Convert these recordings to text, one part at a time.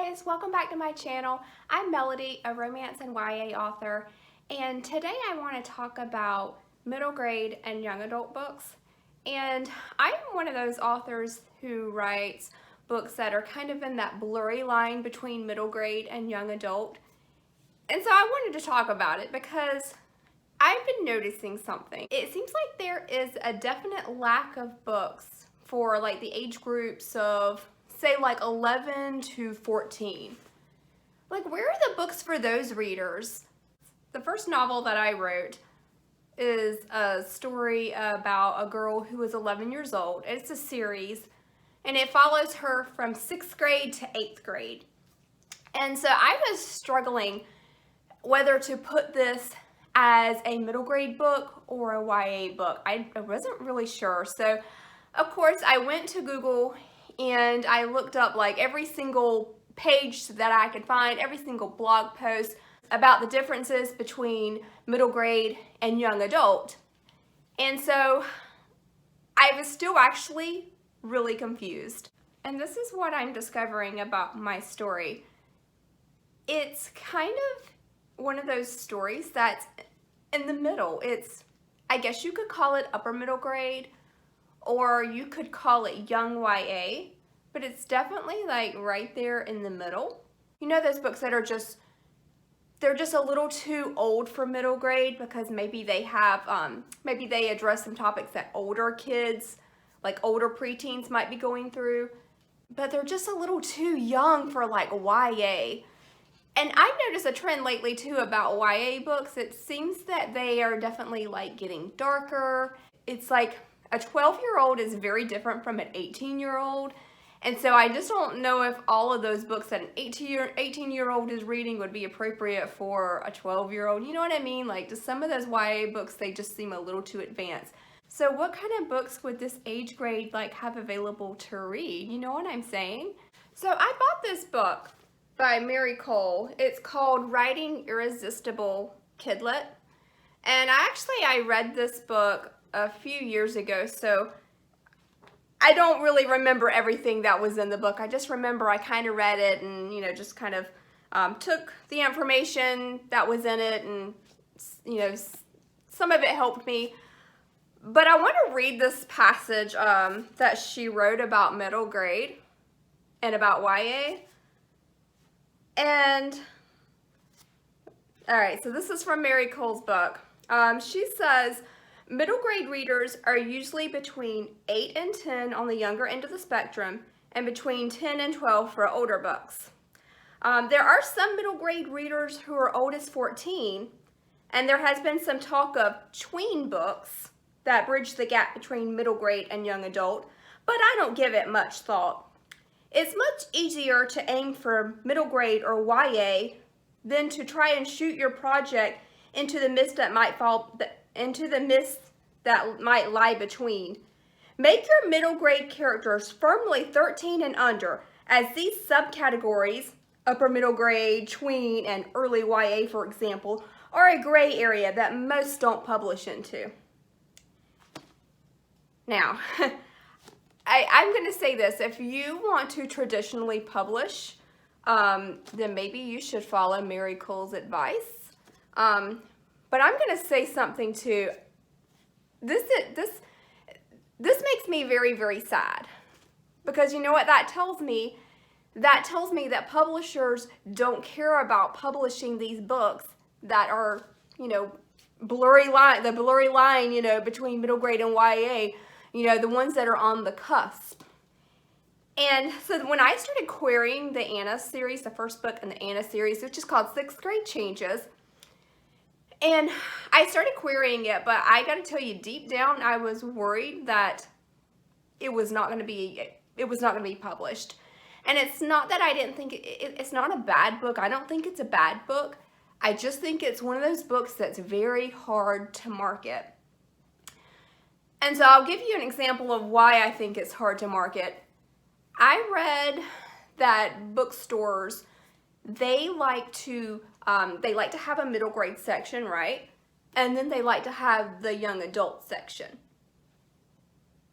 guys, welcome back to my channel. I'm Melody, a romance and YA author, and today I want to talk about middle grade and young adult books. And I'm one of those authors who writes books that are kind of in that blurry line between middle grade and young adult. And so I wanted to talk about it because I've been noticing something. It seems like there is a definite lack of books for like the age groups of say like 11 to 14. Like, where are the books for those readers? The first novel that I wrote is a story about a girl who is 11 years old. It's a series and it follows her from 6th grade to 8th grade. And so I was struggling whether to put this as a middle grade book or a YA book. I wasn't really sure. So of course I went to Google and I looked up like every single page that I could find, every single blog post about the differences between middle grade and young adult. And so I was still actually really confused. And this is what I'm discovering about my story. It's kind of one of those stories that's in the middle. It's, I guess you could call it upper middle grade, or you could call it young YA, but it's definitely like right there in the middle. You know those books that are they're just a little too old for middle grade because maybe they have, maybe they address some topics that older kids, like older preteens might be going through, but they're just a little too young for like YA. And I've noticed a trend lately too about YA books. It seems that they are definitely like getting darker. It's like a 12-year-old is very different from an 18-year-old. And so I just don't know if all of those books that an 18-year-old is reading would be appropriate for a 12-year-old. You know what I mean? Like, just some of those YA books, they just seem a little too advanced. So what kind of books would this age grade like have available to read? You know what I'm saying? So I bought this book by Myracle. It's called Writing Irresistible, Kidlit. And I read this book a few years ago, so I don't really remember everything that was in the book. I just remember I kind of read it and, you know, just kind of took the information that was in it and, you know, some of it helped me. But I want to read this passage that she wrote about middle grade and about YA. And, all right, so this is from Myracle's book. She says, middle grade readers are usually between 8 and 10 on the younger end of the spectrum and between 10 and 12 for older books. There are some middle grade readers who are old as 14, and there has been some talk of tween books that bridge the gap between middle grade and young adult, but I don't give it much thought. It's much easier to aim for middle grade or YA than to try and shoot your project into the mist that might lie between. Make your middle grade characters firmly 13 and under, as these subcategories, upper middle grade, tween, and early YA, for example, are a gray area that most don't publish into. Now, I'm going to say this, if you want to traditionally publish, then maybe you should follow Myracle's advice. But I'm going to say something too. This makes me very, very sad, because you know what that tells me? That tells me that publishers don't care about publishing these books that are, you know, the blurry line, you know, between middle grade and YA, you know, the ones that are on the cusp. And so when I started querying the Anna series, the first book in the Anna series, which is called 6th Grade Changes, and I started querying it, but I got to tell you, deep down, I was worried that it was not going to be published. And it's not that I didn't think it's not a bad book. I don't think it's a bad book. I just think it's one of those books that's very hard to market. And so I'll give you an example of why I think it's hard to market. I read that bookstores, they like to have a middle grade section, right? And then they like to have the young adult section.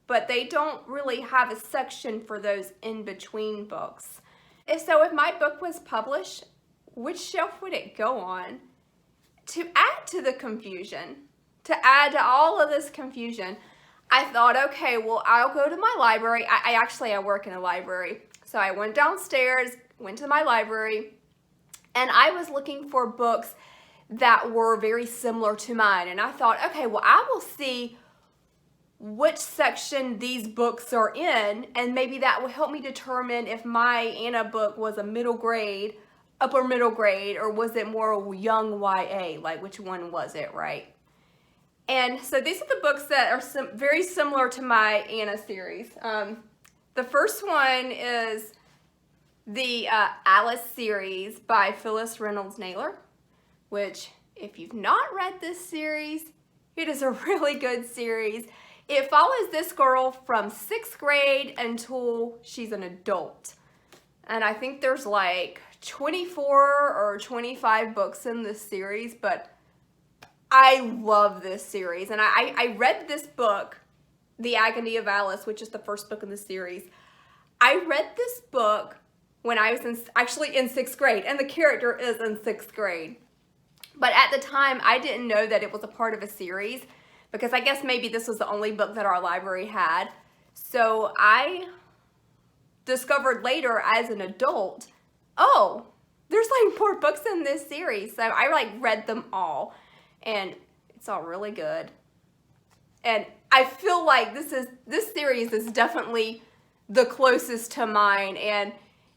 But they don't really have a section for those in-between books. if my book was published, which shelf would it go on? To add to the confusion, to add to all of this confusion, I thought, okay, well, I'll go to my library. I work in a library. So I went downstairs, went to my library, and I was looking for books that were very similar to mine. And I thought, okay, well, I will see which section these books are in, and maybe that will help me determine if my Anna book was a middle grade, upper middle grade, or was it more young YA, like which one was it, right? And so these are the books that are very similar to my Anna series. The first one is the Alice series by Phyllis, Reynolds, Naylor, which if you've not read this series, it is a really good series. It follows this girl from 6th grade until she's an adult. And I think there's like 24 or 25 books in this series, but I love this series. And I read this book, The Agony of Alice, which is the first book in the series. I read this book when I was actually in 6th grade, and the character is in 6th grade. But at the time, I didn't know that it was a part of a series, because I guess maybe this was the only book that our library had. So I discovered later as an adult, oh, there's like 4 books in this series. So I like read them all, and it's all really good. And I feel like this series is definitely the closest to mine. And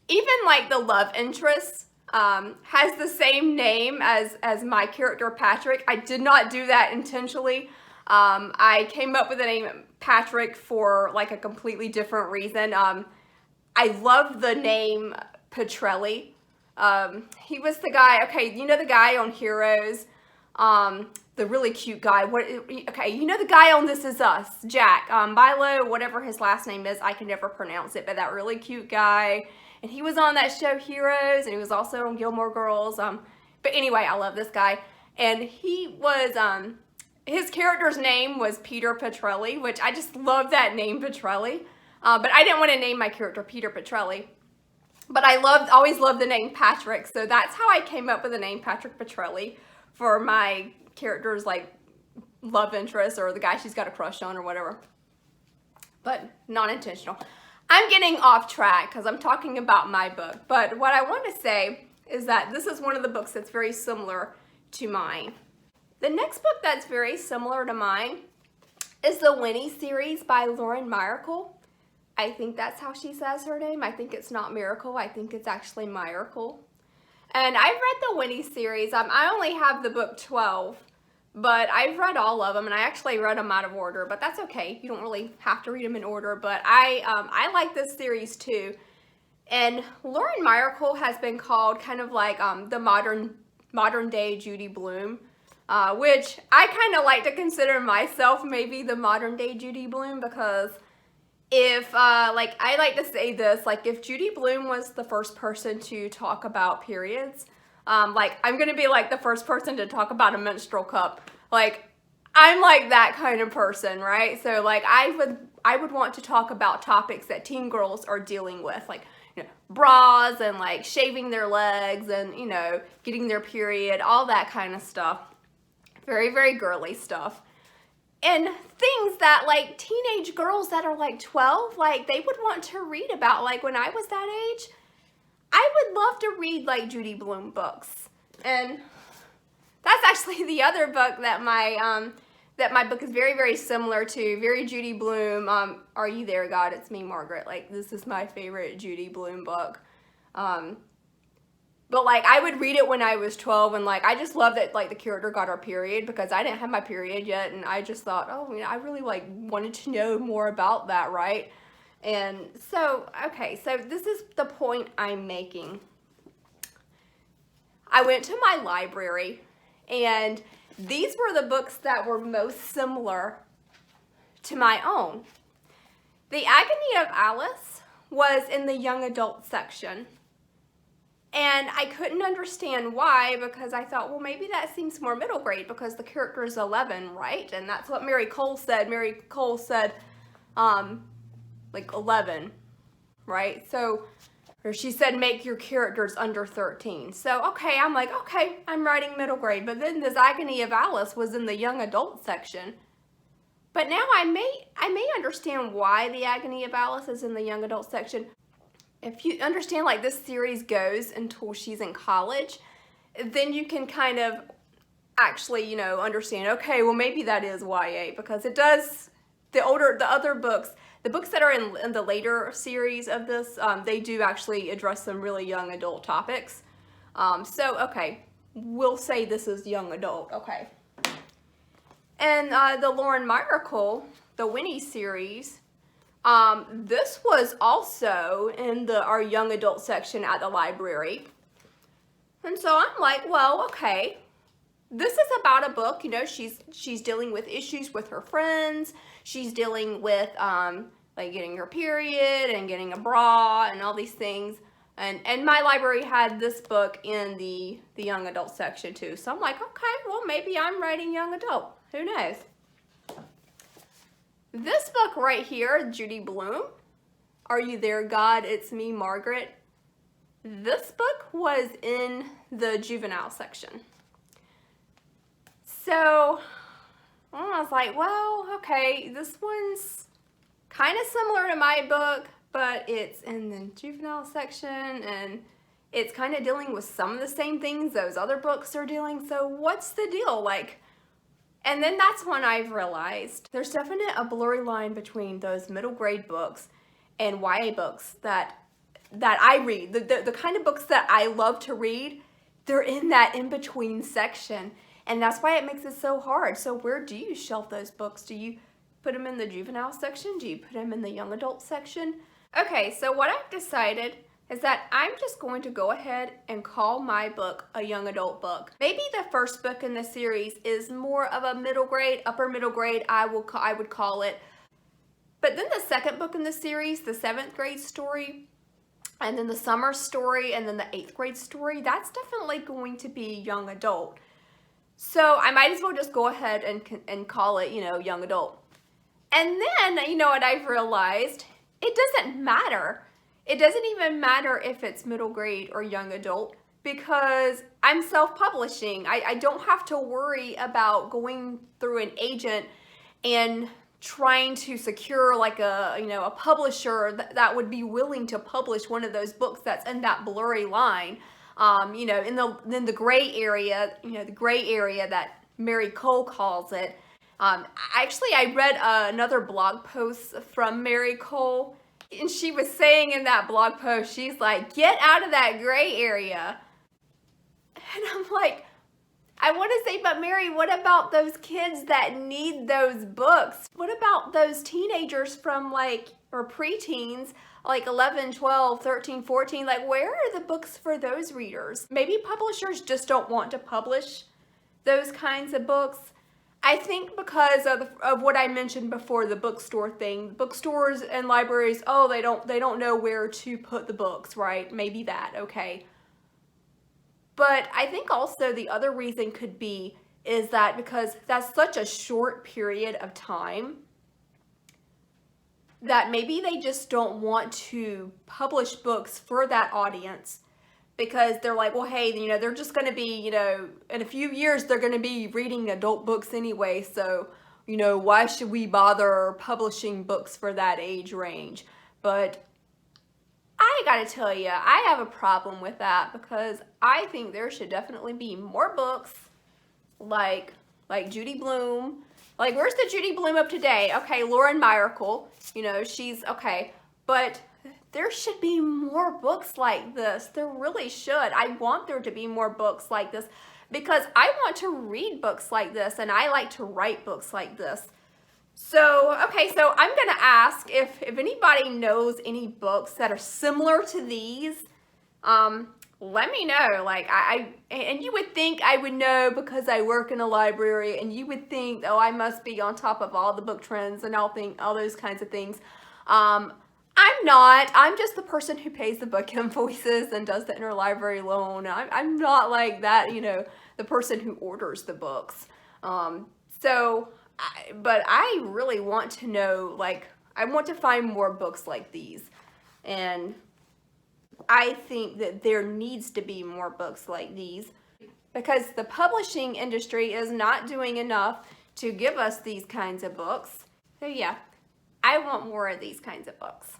even like the love interest has the same name as my character Patrick. I did not do that intentionally. I came up with the name Patrick for like a completely different reason. I love the name Petrelli. He was the guy, okay, you know the guy on Heroes, the really cute guy. Okay, you know the guy on This Is Us, Jack, Milo, whatever his last name is, I can never pronounce it, but that really cute guy. And he was on that show Heroes, and he was also on Gilmore Girls. But anyway, I love this guy. And he was, his character's name was Peter Petrelli, which I just love that name, Petrelli. But I didn't want to name my character Peter Petrelli. But I always loved the name Patrick, so that's how I came up with the name Patrick Petrelli for my character's like love interest, or the guy she's got a crush on, or whatever. But not intentional. I'm getting off track because I'm talking about my book. But what I want to say is that this is one of the books that's very similar to mine. The next book that's very similar to mine is the Winnie series by Lauren Myracle. I think that's how she says her name. I think it's not Miracle. I think it's actually Myracle. And I've read the Winnie series. I only have the book 12, but I've read all of them, and I actually read them out of order, but that's okay. You don't really have to read them in order, but I like this series too. And Lauren Myracle has been called kind of like the modern day Judy Blume, which I kind of like to consider myself maybe the modern day Judy Blume, because if, like, I like to say this, like, if Judy Blume was the first person to talk about periods, like, I'm going to be, like, the first person to talk about a menstrual cup. Like, I'm, like, that kind of person, right? So, like, I would want to talk about topics that teen girls are dealing with, like, you know, bras and, like, shaving their legs and, you know, getting their period, all that kind of stuff. Very, very girly stuff. And things that, like, teenage girls that are, like, 12, like, they would want to read about. Like, when I was that age, I would love to read, like, Judy Blume books. And that's actually the other book that my book is very, very similar to. Very Judy Blume. Are You There, God? It's Me, Margaret. Like, this is my favorite Judy Blume book. But, like, I would read it when I was 12, and, like, I just love that, like, the character got her period, because I didn't have my period yet, and I just thought, oh, you know, I really, like, wanted to know more about that, right? And so, okay, so this is the point I'm making. I went to my library, and these were the books that were most similar to my own. The Agony of Alice was in the young adult section. And I couldn't understand why, because I thought, well, maybe that seems more middle grade because the character is 11, right? And that's what Myracle said. Myracle said, like 11, right? So or she said make your characters under 13. So, okay, I'm like, okay, I'm writing middle grade. But then this Agony of Alice was in the young adult section. But now I may understand why the Agony of Alice is in the young adult section. If you understand, like, this series goes until she's in college, then you can kind of actually, you know, understand, okay, well, maybe that is YA, because it does, the other books, the books that are in the later series of this, they do actually address some really young adult topics. So, okay, we'll say this is young adult, okay. And the Lauren Myracle, the Winnie series, this was also in our young adult section at the library. And so I'm like, well, okay, this is about a book, you know, she's dealing with issues with her friends. She's dealing with like getting her period and getting a bra and all these things. And my library had this book in the young adult section too. So I'm like, okay, well, maybe I'm writing young adult. Who knows? This book right here, Judy Blume, Are You There, God? It's Me, Margaret. This book was in the juvenile section. So I was like, well, okay, this one's kind of similar to my book, but it's in the juvenile section and it's kind of dealing with some of the same things those other books are dealing. So what's the deal? Like, and then that's when I've realized there's definitely a blurry line between those middle grade books and YA books that I read. The kind of books that I love to read, they're in that in-between section. And that's why it makes it so hard. So where do you shelf those books? Do you put them in the juvenile section? Do you put them in the young adult section? Okay, so what I've decided is that I'm just going to go ahead and call my book a young adult book. Maybe the first book in the series is more of a middle grade, upper middle grade, I would call it. But then the second book in the series, the 7th grade story, and then the summer story, and then the 8th grade story, that's definitely going to be young adult. So I might as well just go ahead and call it, you know, young adult. And then, you know what I've realized? It doesn't matter. It doesn't even matter if it's middle grade or young adult because I'm self-publishing. I don't have to worry about going through an agent and trying to secure like a publisher that would be willing to publish one of those books that's in that blurry line. You know, in the gray area, you know, the gray area that Myracle calls it. Actually, I read another blog post from Myracle, and she was saying in that blog post, she's like, get out of that gray area. And I'm like, I want to say, but Mary, what about those kids that need those books? What about those teenagers from or preteens, like 11, 12, 13, 14, like where are the books for those readers? Maybe publishers just don't want to publish those kinds of books. I think because of what I mentioned before, the bookstore thing. Bookstores and libraries, oh, they don't know where to put the books, right? Maybe that, okay. But I think also the other reason could be is that because that's such a short period of time that maybe they just don't want to publish books for that audience because they're like, well, hey, you know, they're just going to be, you know, in a few years, they're going to be reading adult books anyway. So, you know, why should we bother publishing books for that age range? But I got to tell you, I have a problem with that because I think there should definitely be more books like Judy Blume. Like, where's the Judy Blume of today? Okay, Lauren Myracle, you know, she's okay. But there should be more books like this. There really should. I want there to be more books like this because I want to read books like this and I like to write books like this. So, okay, so I'm going to ask if anybody knows any books that are similar to these, let me know. Like, and you would think I would know because I work in a library, and you would think, oh, I must be on top of all the book trends and all those kinds of things. I'm not. I'm just the person who pays the book invoices and does the interlibrary loan. I'm not like that, you know, the person who orders the books. But I really want to know, like, I want to find more books like these. And I think that there needs to be more books like these because the publishing industry is not doing enough to give us these kinds of books. So yeah, I want more of these kinds of books.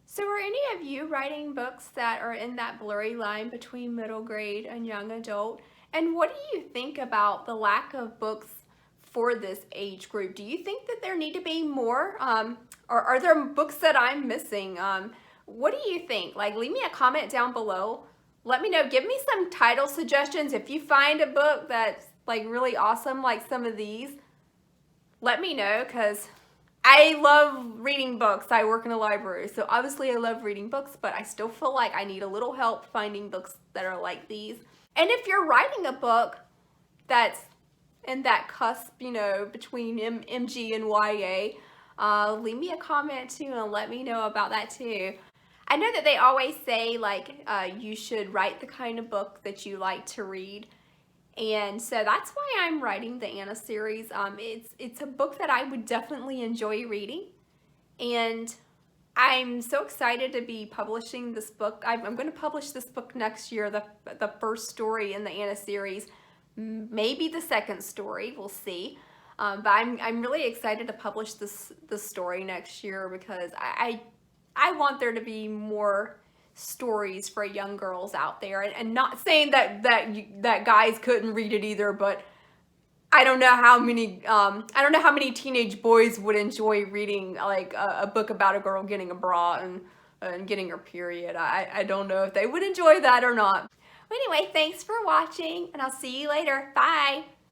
So are any of you writing books that are in that blurry line between middle grade and young adult? And what do you think about the lack of books for this age group? Do you think that there need to be more? Or are there books that I'm missing? What do you think? Like, leave me a comment down below. Let me know. Give me some title suggestions. If you find a book that's like really awesome, like some of these, let me know, because I love reading books. I work in a library, so obviously I love reading books, but I still feel like I need a little help finding books that are like these. And if you're writing a book that's in that cusp, you know, between MG and YA, leave me a comment too and let me know about that too. I know that they always say like you should write the kind of book that you like to read. And so that's why I'm writing the Anna series. It's a book that I would definitely enjoy reading, and I'm so excited to be publishing this book. I'm going to publish this book next year, the first story in the Anna series, maybe the second story, we'll see. But I'm really excited to publish this story next year because I want there to be more stories for young girls out there, and not saying that guys couldn't read it either, but I don't know how many teenage boys would enjoy reading like a book about a girl getting a bra and getting her period. I don't know if they would enjoy that or not. Anyway, thanks for watching, and I'll see you later. Bye.